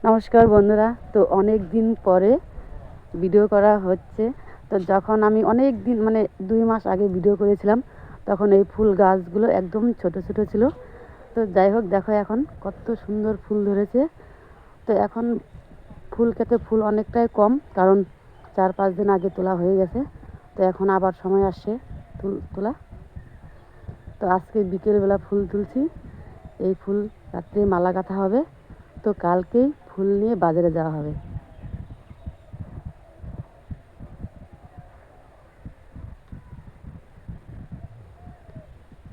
নমস্কার বন্ধুরা। তো অনেক দিন পরে ভিডিও করা হচ্ছে। তো যখন আমি অনেক দিন মানে 2 মাস আগে ভিডিও করেছিলাম, তখন এই ফুল গাছগুলো একদম ছোট ছোট ছিল। তো যাই হোক, দেখো এখন কত সুন্দর ফুল ধরেছে। তো এখন ফুল খেতে ফুল অনেকটাই কম, কারণ 4-5 দিন আগে তোলা হয়ে গেছে। তো এখন আবার সময় আসছে তোলা। তো আজকে বিকেলবেলা ফুল তুলছি। এই ফুল রাত্রে মালা গাঁথা হবে। তো কালকেই ফুল নিয়ে বাজারে যাওয়া হবে।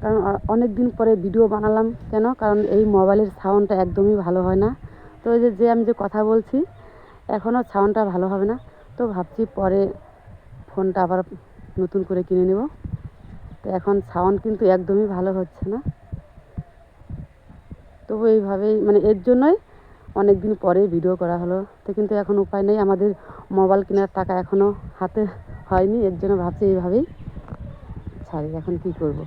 কারণ অনেক দিন পরে ভিডিও বানালাম, কেন কারণ এই মোবাইলের সাউন্ডটা একদমই ভালো হয় না। তো এই যে আমি যে কথা বলছি, এখনও সাউন্ডটা ভালো হবে না। তো ভাবছি পরে ফোনটা আবার নতুন করে কিনে নেব। তো এখন সাউন্ড কিন্তু একদমই ভালো হচ্ছে না। তবু এইভাবেই মানে এর জন্যই অনেক দিন পরে ভিডিও করা হলো। তো কিন্তু এখন উপায় নেই, আমাদের মোবাইল কেনার টাকা এখনও হাতে হয়নি। এর জন্য ভাবছি এইভাবেই ছাড়ি, এখন কী করব।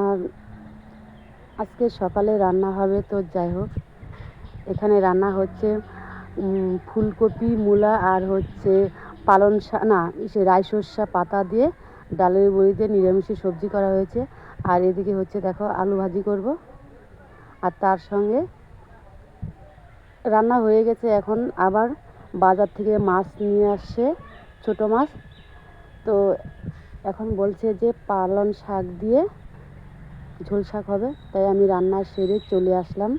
আর আজকে সকালে রান্না হবে। তো যাই হোক, এখানে রান্না হচ্ছে ফুলকপি, মূলা আর হচ্ছে পালং শাক, না সে রাই সর্ষা পাতা দিয়ে ডালের বড়ি দিয়ে নিরামিষি সবজি করা হয়েছে। আর এদিকে হচ্ছে দেখো আলু ভাজি করব। আর তার সঙ্গে রান্না হয়ে গেছে। এখন আবার বাজার থেকে মাছ নিয়ে আসছে, ছোটো মাছ। তো এখন বলছে যে পালং শাক দিয়ে ঝোল শাক হবে, তাই আমি রান্না সেরে চলে আসলাম।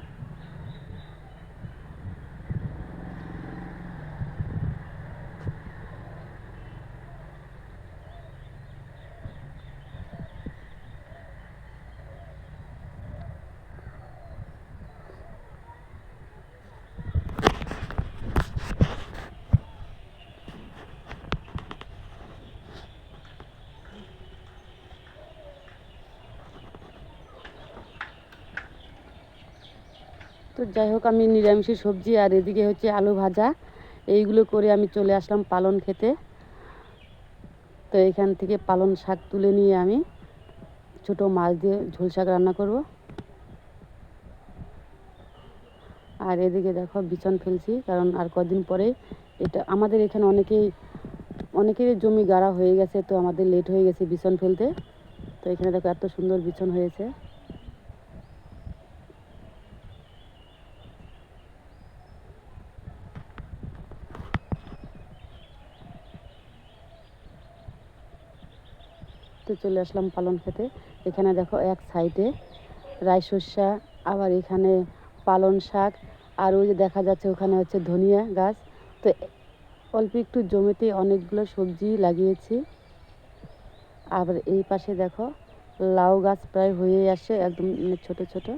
তো যাই হোক, আমি নিরামিষের সবজি আর এদিকে হচ্ছে আলু ভাজা, এইগুলো করে আমি চলে আসলাম পালং খেতে। তো এখান থেকে পালং শাক তুলে নিয়ে আমি ছোটো মাছ দিয়ে ঝোল শাক রান্না করব। আর এদিকে দেখো বিছন ফেলছি, কারণ আর কদিন পরে এটা আমাদের এখানে অনেকেরই জমি গাড়া হয়ে গেছে। তো আমাদের লেট হয়ে গেছে বিছন ফেলতে। তো এখানে দেখো এত সুন্দর বিছন হয়েছে। তো চলে আসলাম পালং খেতে। এখানে দেখো এক সাইডে রাই সর্ষা, আবার এখানে পালং শাক, আর ওই যে দেখা যাচ্ছে ওখানে হচ্ছে ধনিয়া গাছ। তো অল্প একটু জমিতে অনেকগুলো সবজি লাগিয়েছি। আবার এই পাশে দেখো লাউ গাছ প্রায় হয়ে আসে, একদম ছোট ছোট।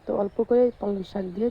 তো অল্প করে পালং শাক দিয়ে